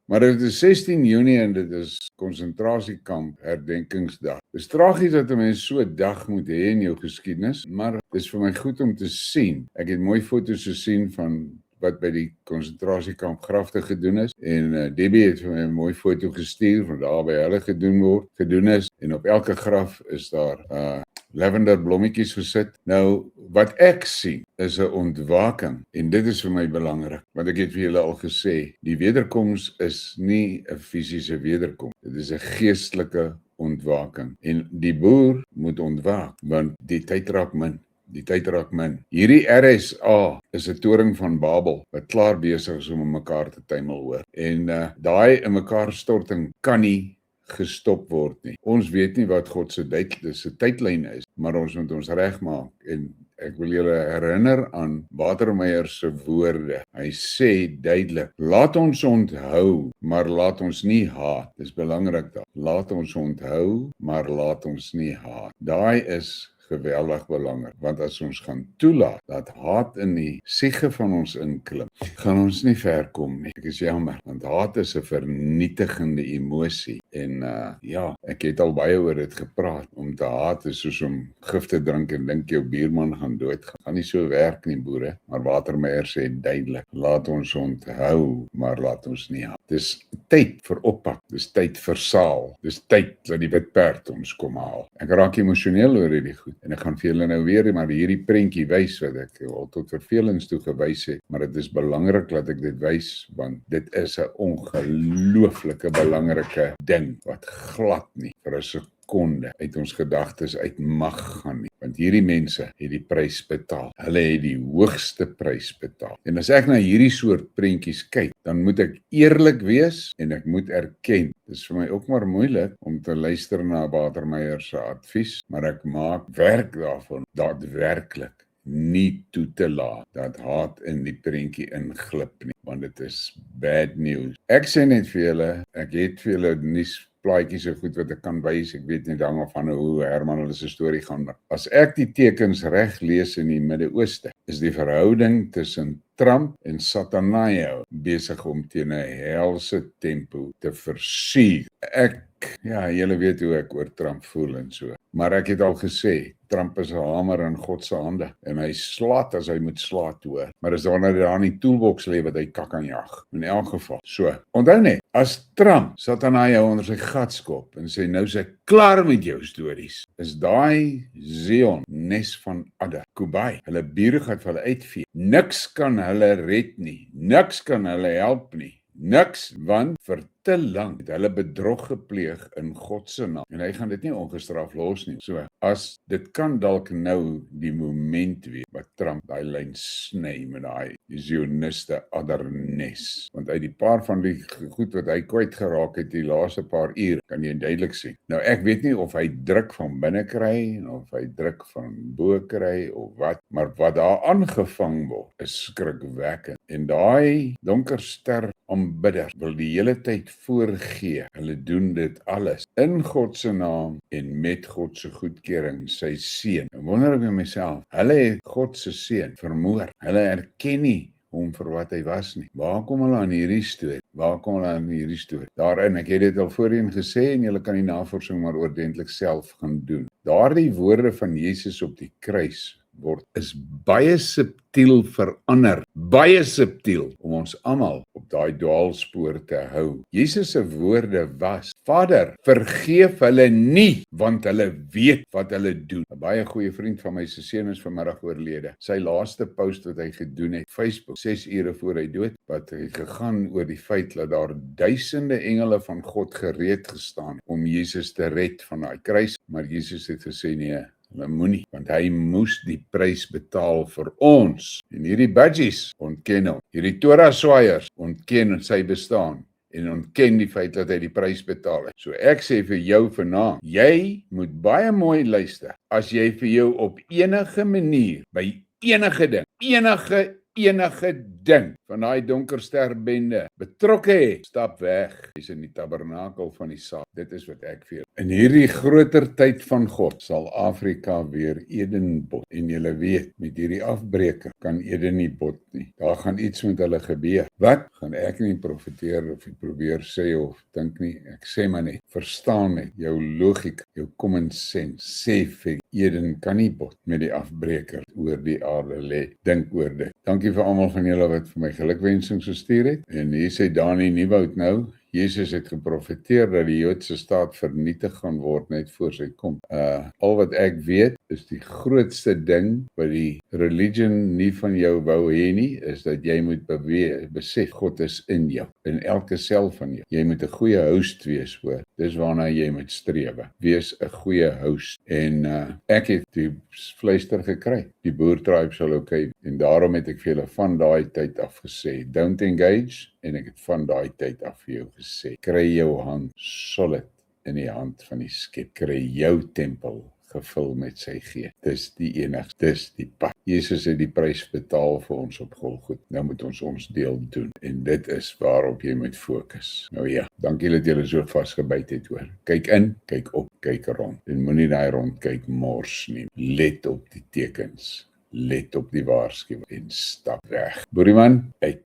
Maar dit is 16 Junie en dit is konsentrasiekamp herdenkingsdag. Dit is tragies dat 'n mens so 'n dag moet hê in jou geskiedenis, maar dit is vir my goed om te sien. Ek het mooi foto's gesien van wat by die konsentrasiekamp grafte gedoen is, en Debbie het vir my 'n mooi foto gestuur van daar by hulle gedoen is, en op elke graf is daar lavender blommetjies gesit. Nou, wat ek sien is 'n ontwaking, en dit is vir my belangrik, want ek het vir julle al gesê, die wederkoms is nie 'n fisiese wederkoms, dit is 'n geestelike ontwaking, en die boer moet ontwaak, want die tyd raak min. Hierdie RSA is 'n toring van Babel wat klaar besig is om in mekaar te tuimel, hoor. En daai in mekaar storting kan nie gestop word nie. Ons weet nie wat God se tydlyn is, maar ons moet ons regmaak. En ek wil julle herinner aan Watermeyer se woorde. Hy sê duidelik: laat ons onthou, maar laat ons nie haat. Dis belangrik daar. Laat ons onthou, maar laat ons nie haat. Daai is geweldig belangrik, want as ons gaan toelaat dat haat in die siege van ons inklim, gaan ons nie ver kom nie. Ek is jammer, want haat is 'n vernietigende emosie, en ek het al baie oor dit gepraat. Om te haat is soos om gif te drink en dink jou buurman gaan doodgaan. Gaan nie so werk nie, boere. Maar Watermeyer sê duidelik: laat ons onthou, maar laat ons nie haat. Dis tyd vir oppak, dis tyd vir saal, dis tyd dat die wit perd ons kom haal. Ek raak emosioneel oor hierdie goed, en ek gaan vir julle nou weer maar hierdie prentjie wys wat ek al tot vervelings toe gewys het, maar dit is belangrik dat ek dit wys, want dit is 'n ongelooflike belangrike ding wat glad nie vir 'n sekonde uit ons gedagtes uit mag gaan nie, want hierdie mense het die prys betaal. Hulle het die hoogste prys betaal. En as ek na hierdie soort prentjies kyk, dan moet ek eerlik wees en ek moet erken. Dit is vir my ook maar moeilik om te luister na Watermeyer se advies, maar ek maak werk daarvan daadwerklik nie toe te laat dat haat in die prentjie inglip nie, want dit is bad news. Ek sê net vir julle, ek het vir julle nuusplaatjies so goed wat ek kan wys. Ek weet nie dan van hoe Herman hulle se storie gaan, maar as ek die tekens reg lees in die Midde-Ooste, is die verhouding tussen Trump en Satanayo besig om teen 'n helse tempo te versuur. Julle weet hoe ek oor Trump voel en so. Maar ek het al gesê, Trump is 'n hamer in God se hande, en hy slaat as hy moet slaat, hoor. Maar is daar in die toolbox lê wat hy kak aan jag, in elk geval. So, onthou net, as Trump Satanayo onder sy gat skop en sê, nou is ek klaar met jou stories, is daai Zion, nes van Adda, Kubai, hulle bure gaan vir hulle uitvee. Niks kan hulle red nie, niks kan hulle help nie. Niks, want vir te lank het hulle bedrog gepleeg in God se naam, en hy gaan dit nie ongestraf los nie. So, as dit kan dalk nou die moment wees wat Trump daai lyn sny met daai Zioniste addernes, want uit die paar van die goed wat hy kwyt geraak het die laaste paar uur, kan jy duidelik sien. Nou, ek weet nie of hy druk van binne kry, of hy druk van bo kry, of wat, maar wat daar aangevang word, is skrikwekkend. En daai donker ster aanbidder wil die hele tyd voorgee, hulle doen dit alles in God se naam en met God se goedkeuring, sy seun. Ek wonder ek by myself, hulle het God se seun vermoor. Hulle erken nie hom vir wat hy was nie. Waar kom hulle aan hierdie storie? Daarin, ek het dit al voorheen gesê, en julle kan die navorsing maar oordentlik self gaan doen. Daardie woorde van Jesus op die kruis is baie subtiel verander, baie subtiel, om ons almal op daai dwaalspoor te hou. Jesus se woorde was: Vader, vergeef hulle nie, want hulle weet wat hulle doen. 'n Baie goeie vriend van my se seun is vanmiddag oorlede. Sy laaste post wat hy gedoen het, Facebook, 6 ure voor hy dood, wat hy gegaan oor die feit dat daar duisende engele van God gereed gestaan om Jesus te red van daai kruis, maar Jesus het gesê nee, hulle moenie, want hy moes die prys betaal vir ons. En hierdie budgies ontken hom. Hierdie Torah swaaiers ontken sy bestaan en ontken die feit dat hy die prys betaal het. So ek sê vir jou vanaand, jy moet baie mooi luister. As jy vir jou op enige manier, by enige ding, enige enige ding van daai donker sterbende betrokke het, stap weg. Jy's in die tabernakel van die saad. Dit is wat ek vir julle. In hierdie groter tyd van God sal Afrika weer Eden bot. En julle weet, met hierdie afbreker kan Eden nie bot nie. Daar gaan iets met hulle gebeur. Wat? Gaan ek nie profeteer of probeer sê of dink nie. Ek sê maar net, verstaan net, jou logika, jou common sense, sê vir Eden kan nie bot met die afbreker oor die aarde lê. Dink oor dit. Dankie vir almal van julle wat vir my gelukwensings gestuur het. En hier sê Dani Nieuwoud nou, Jesus het geprofeteer dat die Joodse staat vernietig gaan word net voor sy kom. Al wat ek weet is die grootste ding wat die religion nie van jou wou hê nie, is dat jy moet besef God is in jou, in elke sel van jou. Jy moet 'n goeie host wees, hoor. Dis waarna jy moet strewe. Wees 'n goeie host. En ek het die fluister gekry. Die boertribe sal okay. En daarom het ek vir julle van daai tyd af gesê, don't engage. En ek het van daai tyd af vir jou gesê, kry jou hand solid in die hand van die skep. Kry jou tempel gevul met sy gees. Dis die enigste, dis die pad. Jesus het die prys betaal vir ons op Golgotha. Nou moet ons deel doen. En dit is waarop jy moet fokus. Nou ja, dankie dat julle so vasgebyt het, hoor. Kyk in, kyk op, kyk rond. En moenie daai rondkyk mors nie. Let op die tekens. Let op die waarskuwing en stap weg. Boerieman, uit.